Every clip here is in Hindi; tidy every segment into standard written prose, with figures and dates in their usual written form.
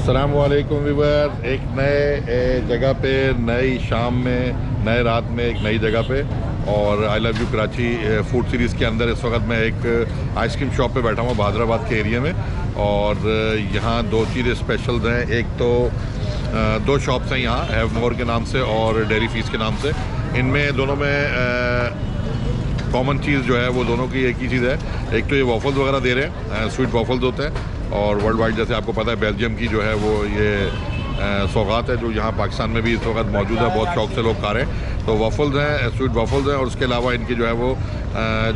अस्सलामुअलैकुम व्यूअर्स, एक नए जगह पे, नई शाम में, नए रात में, एक नई जगह पे और I love you Karachi food series के अंदर इस वक्त मैं एक आइसक्रीम शॉप पे बैठा हूँ बहादुराबाद के एरिया में। और यहाँ दो चीज़ें स्पेशल हैं। एक तो दो शॉप्स हैं यहाँ, हैव मोर के नाम से और डेयरी फीस के नाम से। इनमें दोनों में कॉमन चीज़ जो है वो दोनों की एक ही चीज़ है। एक तो ये वॉफल्स वगैरह दे रहे हैं, स्वीट वॉफल्स होते हैं और वर्ल्ड वाइड जैसे आपको पता है बेल्जियम की जो है वो ये सौगात है जो यहाँ पाकिस्तान में भी इस वक्त मौजूद है। बहुत शौक से लोग खा रहे हैं। तो वॉफल्स हैं, स्वीट वॉफल्स हैं और उसके अलावा इनकी जो है वो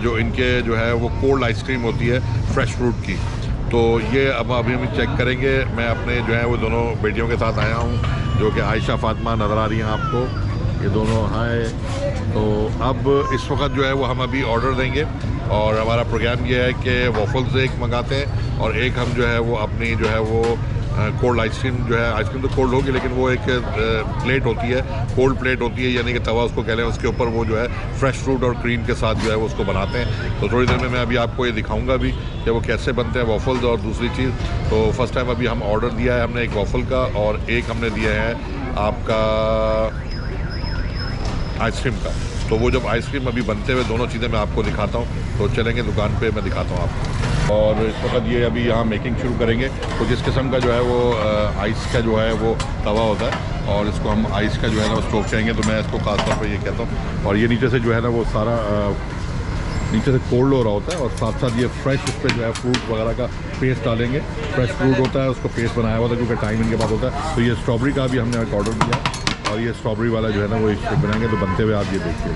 जो इनके जो है वो कोल्ड आइसक्रीम होती है फ्रेश फ्रूट की। तो ये अब अभी हम चेक करेंगे। मैं अपने जो है वो दोनों बेटियों के साथ आया हूँ जो कि आयशा फातिमा नज़र आ रही हैं आपको, ये दोनों हाय। तो अब इस वक्त जो है वो हम अभी ऑर्डर देंगे और हमारा प्रोग्राम ये है कि वॉफल्स एक मंगाते हैं और एक हम जो है वो अपनी जो है वो कोल्ड आइसक्रीम जो है, आइसक्रीम तो कोल्ड होगी लेकिन वो एक प्लेट होती है, कोल्ड प्लेट होती है, यानी कि तवा उसको कह लें, उसके ऊपर वो जो है फ्रेश फ्रूट और क्रीम के साथ जो है वो उसको बनाते हैं। तो थोड़ी देर में मैं अभी आपको ये दिखाऊंगा भी कि वो कैसे बनते हैं वॉफल्स। और दूसरी चीज़ तो फर्स्ट टाइम अभी हम ऑर्डर दिया है हमने एक वॉफल का और एक हमने दिया है आपका आइसक्रीम का। तो वो जब आइसक्रीम अभी बनते हुए दोनों चीज़ें मैं आपको दिखाता हूँ। तो चलेंगे दुकान पे, मैं दिखाता हूँ आपको। और इस वक्त ये अभी यहाँ मेकिंग शुरू करेंगे। तो जिस किस्म का जो है वो आइस का जो है वो तवा होता है और इसको हम आइस का जो है ना वो स्टोव कहेंगे। तो मैं इसको खास तौर पर ये कहता हूँ। और ये नीचे से जो है ना वो सारा नीचे से कोल्ड हो रहा होता है और साथ साथ ये फ्रेश इस पर जो है फ्रूट वगैरह का पेस्ट डालेंगे। फ्रेश फ्रूट होता है, उसको पेस्ट बनाया हुआ था क्योंकि टाइम इनके पास होता है। तो ये स्ट्रॉबेरी का भी हमने एक ऑर्डर दिया और ये स्ट्रॉबेरी वाला जो है ना वो एक बनाएंगे। तो बनते हुए आप ये देखिए।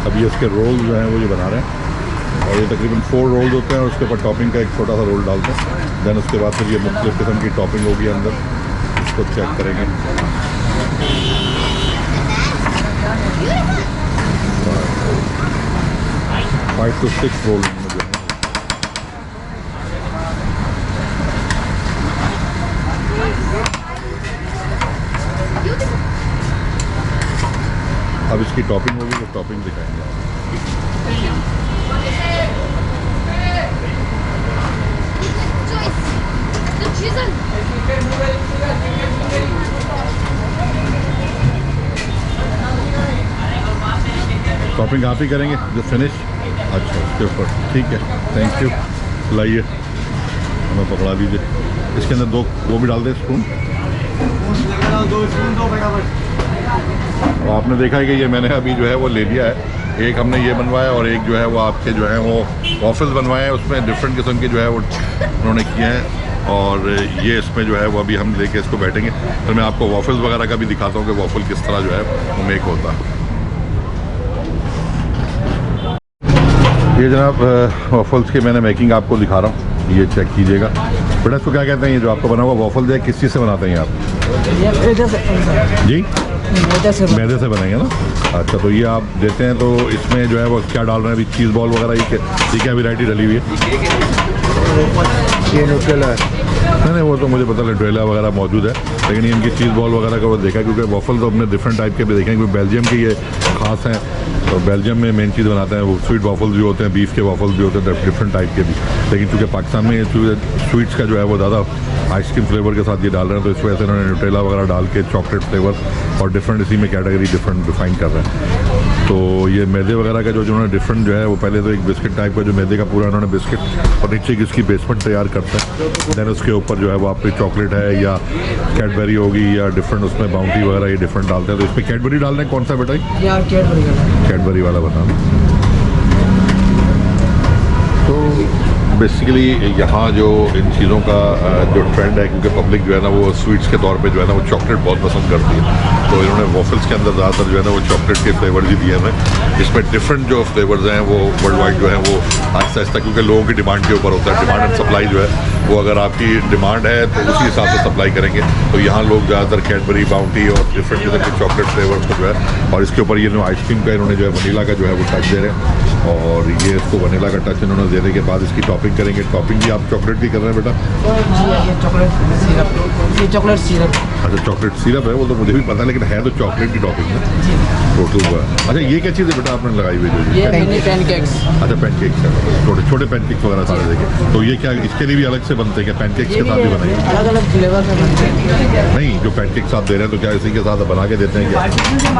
अभी इसके रोल जो हैं वो ये बना रहे हैं और ये तकरीबन 4 रोल्स होते हैं और उसके ऊपर टॉपिंग का एक छोटा सा रोल डालते हैं। दैन उसके बाद फिर ये मुख्तलिफ किस्म की टॉपिंग होगी अंदर, इसको चेक करेंगे। 5 to 6 रोल मुझे। अब इसकी टॉपिंग होगी तो टॉपिंग दिखाएंगे। टॉपिंग आप ही करेंगे जो फिनिश? अच्छा, उसके ऊपर ठीक है, थैंक यू। लाइए हमें पकड़ा दीजिए। इसके अंदर दो वो भी डाल दें स्पून। और आपने देखा है कि ये मैंने अभी जो है वो ले लिया है। एक हमने ये बनवाया और एक जो है वो आपके जो है वो वॉफल्स बनवाए हैं। उसमें डिफरेंट किस्म के जो है वो उन्होंने किए हैं और ये इसमें जो है वो अभी हम लेके इसको बैठेंगे। तो मैं आपको वॉफल्स वगैरह का भी दिखाता हूँ कि वॉफल किस तरह जो है वो मेक होता है। ये जनाब वॉफल्स की मैंने मेकिंग आपको दिखा रहा हूँ, ये चेक कीजिएगा। बेटा इसको क्या कहते हैं ये जो आपको बना हुआ वॉफल्स है, किस चीज़ से बनाते हैं आप? जी मैदे से बनेंगे ना। अच्छा, तो ये आप देते हैं तो इसमें जो है वो क्या डाल रहे हैं अभी? चीज़ बॉल वगैरह ये क्या वैरायटी डली हुई है? ये न्यूट्रेला है। नहीं वो तो मुझे पता है न्यूट्रेला वगैरह मौजूद है, लेकिन ये इनकी चीज़ बॉल वगैरह का वो देखा क्योंकि वॉफल तो अपने डिफरेंट टाइप के भी देखें क्योंकि बेल्जियम के ये ख़ास हैं। तो बेल्जियम में मेन चीज़ बनाते हैं वो स्वीट वॉफल्स भी होते हैं, बीफ के वॉफल्स भी होते हैं, डिफरेंट टाइप के भी। लेकिन चूँकि पाकिस्तान में स्वीट्स का जो है वो ज़्यादा आइसक्रीम फ्लेवर के साथ ये डाल रहे हैं, तो इस वजह से इन्होंने न्यूटेला वगैरह डाल के चॉकलेट फ्लेवर और डिफरेंट इसी में कैटेगरी डिफरेंट डिफाइन कर रहे हैं। तो ये मैदे वगैरह का जो उन्होंने डिफरेंट जो है वो पहले तो एक बिस्किट टाइप का जो मैदे का पूरा उन्होंने बिस्किट और नीचे की उसकी बेसमेंट तैयार करते हैं, दैन उसके ऊपर जो है वो आपकी चॉकलेट है या कैडबरी होगी या डिफरेंट उसमें बाउंटी वगैरह ये डिफरेंट डालते हैं। तो इसमें कैडबरी डाल रहे हैं, कौन सा बेटा? कैडबरी वाला बनाना। तो बेसिकली यहाँ जो इन चीज़ों का जो ट्रेंड है, क्योंकि पब्लिक जो है ना वो स्वीट्स के तौर पे जो है ना वो चॉकलेट बहुत पसंद करती है, तो इन्होंने वॉफल्स के अंदर ज़्यादातर जो है ना वो चॉकलेट के फ्लेवर्स ही दिए हैं। इसमें डिफरेंट जो फ्लेवर्स हैं वो वर्ल्ड वाइड जो है वो आहिस्ता आहिस्ता, क्योंकि लोगों की डिमांड के ऊपर होता है, डिमांड एंड सप्लाई जो है वो अगर आपकी डिमांड है तो उसी हिसाब से सप्लाई करेंगे। तो यहाँ लोग ज़्यादातर कैडबरी, बाउंटी और डिफरेंट किस्म के चॉकलेट फ्लेवर्स को जो है, और इसके ऊपर ये जो आइसक्रीम का इन्होंने जो है वनीला का जो है वो टच दे रहे हैं, और ये इसको वनीला का टच इन्होंने देने के बाद इसकी टॉपिंग करेंगे। टॉपिंग भी आप चॉकलेट की कर रहे हैं बेटा? ये चॉकलेट सिरप, ये चॉकलेट सिरप। अच्छा, चॉकलेट सिरप है, वो तो मुझे भी पता है, लेकिन है तो चॉकलेट की टॉपिंग है टोटल हुआ। अच्छा, ये क्या चीज़ है बेटा आपने लगाई हुई? जो ये पैनकेक्स। अच्छा, पैनकेक्स है, छोटे छोटे पैनकेक्स वगैरह सारे देखे। तो ये क्या इसके लिए भी अलग से बनते हैं क्या? पैनकेक्स के साथ भी बनाएंगे? अलग अलग फ्लेवर में बनते हैं। नहीं, जो पैनकेक्स आप दे रहे हैं तो क्या इसी के साथ बना के देते हैं क्या?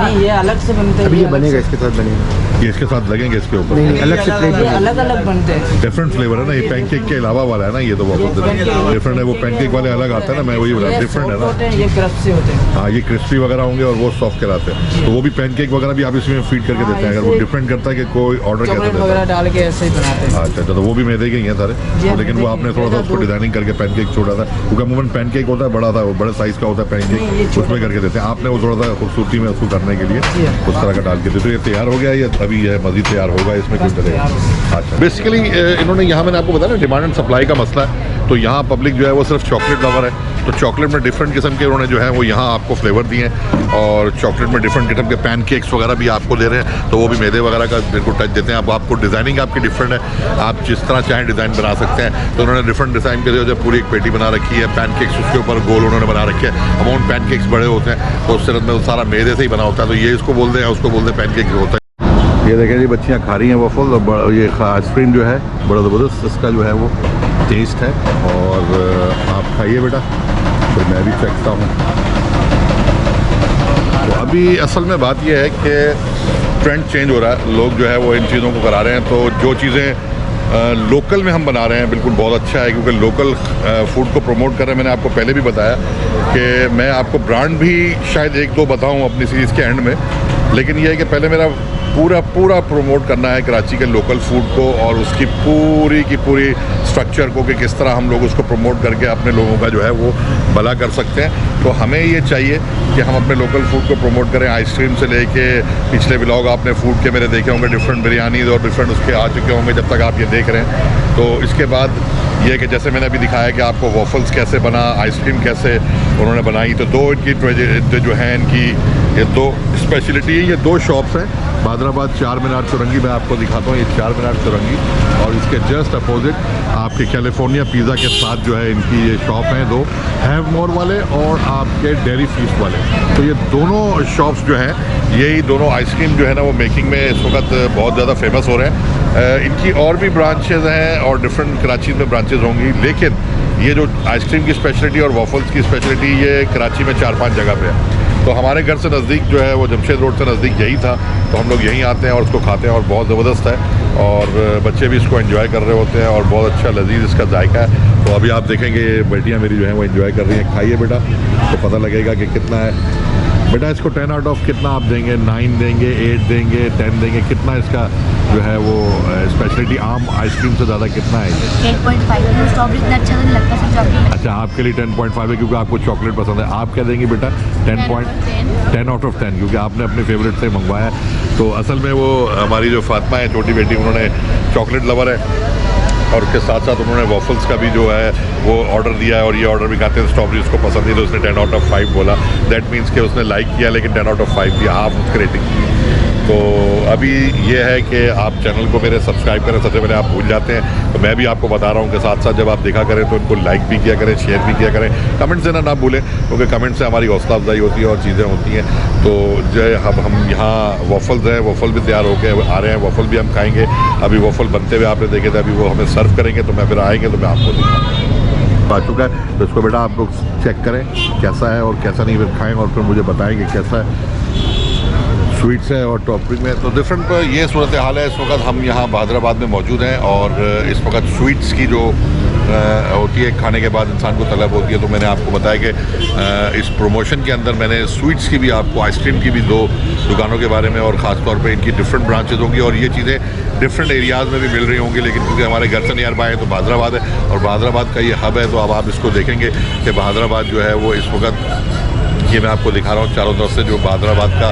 नहीं, ये अलग से बनते हैं। अभी ये बनेगा, इसके साथ बनेगा, ये इसके साथ लगेंगे इसके ऊपर? नहीं, अलग से प्लेट ये अलग अलग बनते हैं। डिफरेंट फ्लेवर है ना, ये पैनकेक के अलावा वाला है ना, ये तो बहुत डिफरेंट है। वो पैनकेक वाले अलग आता है ना, मैं वही बता, डिफरेंट है ना। ये क्रिस्पी होते हैं। हाँ, ये क्रिस्पी वगैरह होंगे और वो सॉफ्ट कराते हैं, तो वो भी पैनकेक वगैरह भी आप इसमें फीड करके देते हैं? अगर वो डिफरेंट करता है कि कोई ऑर्डर कैसे चॉकलेट देता वगैरह है? डाल के ऐसे ही बनाते हैं। अच्छा, तो वो भी मैदे के ही हैं सारे, तो लेकिन वो आपने थोड़ा सा उसको डिजाइनिंग करके पैनकेक छोड़ा था, क्योंकि अमूमन पैनकेक होता है बड़ा था, वो बड़े साइज का होता है पैनकेक, उसमें करके देते हैं। आपने वो थोड़ा सा खूबसूरती में उसको करने के लिए उस तरह का डाल के देते। तो ये तैयार हो गया या अभी ये मजीद तैयार होगा? इसमें कुछ डलेगा? अच्छा, बेसिकली इन्होंने यहाँ मैंने आपको बताया ना डिमांड एंड सप्लाई का मसला है, तो यहाँ पब्लिक जो है वो सिर्फ चॉकलेट लवर है, तो चॉकलेट में डिफरेंट किस्म के उन्होंने जो है वो यहाँ आपको फ्लेवर दिए हैं, और चॉकलेट में डिफरेंट किस्म के पैनकेक्स वगैरह भी आपको दे रहे हैं, तो वो भी मैदे वगैरह का बिल्कुल टच देते हैं। अब आपको डिज़ाइनिंग आपकी डिफरेंट है, आप जिस तरह चाहें डिज़ाइन बना सकते हैं। तो उन्होंने डिफरेंट डिज़ाइन के जो पूरी एक पेटी बना रखी है, पैनकेक्स उसके ऊपर गोल उन्होंने बना रखे हैं। अमाउंट पैनकेक्स बड़े होते हैं, तो उस तरह में सारा मैदे से ही बना होता है, तो ये इसको बोलते हैं, उसको बोलते हैं पैनकेक होता है। ये देखें जी, बच्चियाँ खा रही हैं वॉफल, और ये आइसक्रीम जो है बड़ा ज़बरदस्त इसका जो है वो टेस्ट है, और आप खाइए बेटा, फिर मैं भी चखता हूँ। तो अभी असल में बात यह है कि ट्रेंड चेंज हो रहा है, लोग जो है वो इन चीज़ों को करा रहे हैं, तो जो चीज़ें लोकल में हम बना रहे हैं बिल्कुल बहुत अच्छा है, क्योंकि लोकल फूड को प्रमोट कर रहे हैं। मैंने आपको पहले भी बताया कि मैं आपको ब्रांड भी शायद एक दो बताऊँ अपनी सीरीज़ के एंड में, लेकिन यह है कि पहले मेरा पूरा प्रमोट करना है कराची के लोकल फूड को, और उसकी पूरी की पूरी स्ट्रक्चर को कि किस तरह हम लोग उसको प्रमोट करके अपने लोगों का जो है वो भला कर सकते हैं। तो हमें ये चाहिए कि हम अपने लोकल फूड को प्रमोट करें, आइसक्रीम से लेके पिछले व्लॉग आपने फूड के मेरे देखे होंगे, डिफरेंट बिरयानी और डिफरेंट उसके आ चुके होंगे जब तक आप ये देख रहे हैं। तो इसके बाद ये कि जैसे मैंने अभी दिखाया कि आपको वॉफल्स कैसे बना, आइसक्रीम कैसे उन्होंने बनाई, तो दो इनकी जो है इनकी ये दो स्पेशलिटी है, ये दो शॉप्स हैं। हैदराबाद चार मीनार चौरंगी मैं आपको दिखाता हूँ, ये चार मीनार चौरंगी, और इसके जस्ट अपोजिट आपके कैलिफोर्निया पिज़्ज़ा के साथ जो है इनकी ये शॉप हैं दो, हैव मोर वाले और आपके डेयरी फीस्ट वाले। तो ये दोनों शॉप्स जो हैं, यही दोनों आइसक्रीम जो है ना वो मेकिंग में इस वक्त बहुत ज़्यादा फेमस हो रहे हैं। इनकी और भी ब्रांचेज़ हैं और डिफरेंट कराची में ब्रांचेज़ होंगी, लेकिन ये जो आइसक्रीम की स्पेशलिटी और वॉफल्स की स्पेशलिटी ये कराची में 4-5 जगह पे है। तो हमारे घर से नज़दीक जो है वो जमशेद रोड से नज़दीक यही था, तो हम लोग यहीं आते हैं और उसको खाते हैं, और बहुत ज़बरदस्त है, और बच्चे भी इसको एंजॉय कर रहे होते हैं, और बहुत अच्छा लजीज इसका जायका है। तो अभी आप देखेंगे बेटियां मेरी जो है वो एंजॉय कर रही हैं। खाइए बेटा, तो पता लगेगा कि कितना है। बेटा इसको 10 आउट ऑफ कितना आप देंगे? 9 देंगे, 8 देंगे, 10 देंगे? कितना इसका जो है वो स्पेशलिटी आम आइसक्रीम से ज़्यादा कितना है? 8.5। स्ट्रॉबेरी इतना अच्छा नहीं लगता, सिर्फ चॉकलेट। अच्छा, आपके लिए 10.5 है क्योंकि आपको चॉकलेट पसंद है। आप क्या देंगे बेटा? 10 आउट ऑफ 10, क्योंकि आपने अपने फेवरेट से मंगवाया। तो असल में वो हमारी जो फातिमा है छोटी बेटी, उन्होंने चॉकलेट लवर है, और उसके साथ साथ उन्होंने वॉफल्स का भी जो है वो ऑर्डर दिया है, और ये ऑर्डर भी खाते हैं। स्ट्रॉबेरी उसको पसंद है, तो उसने 10 आउट ऑफ 5 बोला। दैट मीन्स कि उसने लाइक किया, लेकिन 10 आउट ऑफ 5 दिया, हाफ उसकी रेटिंग की। तो अभी ये है कि आप चैनल को मेरे सब्सक्राइब करें, सबसे पहले आप भूल जाते हैं, तो मैं भी आपको बता रहा हूँ कि साथ साथ जब आप देखा करें तो इनको लाइक भी किया करें, शेयर भी किया करें, कमेंट देना ना भूलें, क्योंकि कमेंट से हमारी हौसला अफजाई होती है और चीज़ें होती हैं। तो जो है हम यहाँ वॉफल्स हैं, वॉफल भी तैयार होकर आ रहे हैं, वॉफल भी हम खाएँगे। अभी वॉफल बनते हुए आपने देखे थे, अभी वो हमें सर्व करेंगे, तो मैं फिर आएँगे तो मैं आपको दिखाऊँगा। आ चुका है। तो इसको बेटा आप लोग चेक करें कैसा है और कैसा नहीं, फिर खाएँ और फिर मुझे बताएंगे कैसा है। स्वीट्स है और टॉपिंग में तो डिफरेंट ये सूरत हाल है। इस वक्त हम यहाँ हैदराबाद में मौजूद हैं और इस वक्त स्वीट्स की जो होती है खाने के बाद इंसान को तलब होती है। तो मैंने आपको बताया कि इस प्रमोशन के अंदर मैंने स्वीट्स की भी, आपको आइसक्रीम की भी 2 दुकानों के बारे में और ख़ास तौर पे इनकी डिफरेंट ब्रांचेज होंगी और ये चीज़ें डिफरेंट एरियाज़ में भी मिल रही होंगी। लेकिन क्योंकि हमारे घर से नियर बाय है तो हैदराबाद है और हैदराबाद का ये हब है। तो अब आप इसको देखेंगे कि हैदराबाद जो है वो इस वक्त, ये मैं आपको दिखा रहा हूँ चारों तरफ से जो हैदराबाद का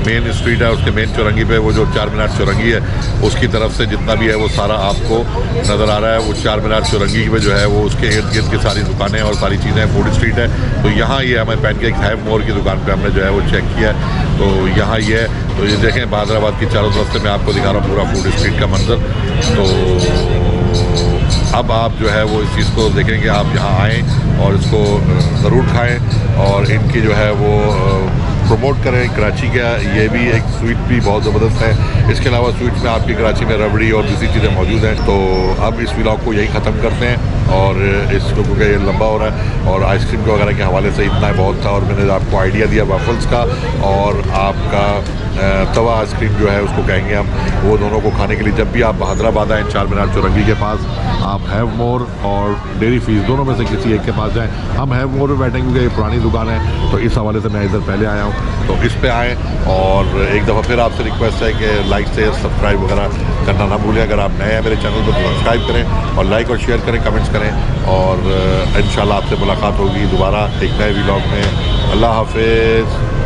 मेन स्ट्रीट है, उसके मेन चौरंगी पे वो जो 4 मीनार चौरंगी है उसकी तरफ से जितना भी है वो सारा आपको नज़र आ रहा है। वो 4 मीनार चौरंगी में जो है वो उसके इर्द गिर्द की सारी दुकानें और सारी चीज़ें, फूड स्ट्रीट है। तो यहाँ ये हमें पैनकेक हैव मोर की दुकान पे हमने जो है वो चेक किया है। तो यहाँ ये है। तो ये देखें हैदराबाद की चारों तरफ से मैं आपको दिखा रहा हूँ पूरा फूड स्ट्रीट का मंजर। तो अब आप जो है वो इस चीज़ को देखेंगे, आप यहाँ आएँ और इसको ज़रूर खाएँ और इनकी जो है वो प्रमोट करें। कराची का ये भी एक स्वीट भी बहुत ज़बरदस्त है। इसके अलावा स्वीट्स में आपकी कराची में रबड़ी और दूसरी चीज़ें मौजूद हैं। तो अब इस व्लॉग को यही ख़त्म करते हैं और इसको क्योंकि ये लंबा हो रहा है और आइसक्रीम के वगैरह के हवाले से इतना बहुत था और मैंने आपको आइडिया दिया वाफल्स का और आपका तवा आइसक्रीम जो है उसको कहेंगे हम, वो दोनों को खाने के लिए जब भी आप हैदराबाद आएँ 4 मीनार चौरंगी के पास, आप हैव मोर और डेयरी फीस दोनों में से किसी एक के पास जाएं। हम हैव मोर में बैठेंगे क्योंकि ये पुरानी दुकान है, तो इस हवाले से मैं इधर पहले आया हूँ। तो इस पे आएँ और एक दफ़ा फिर आपसे रिक्वेस्ट है कि लाइक शेयर सब्सक्राइब वगैरह करना ना भूलें। अगर आप नए हैं मेरे चैनल को तो सब्सक्राइब करें और लाइक और शेयर करें, कमेंट्स करें और इंशाल्लाह आपसे मुलाकात होगी दोबारा एक नए व्लॉग में। अल्लाह हाफिज़।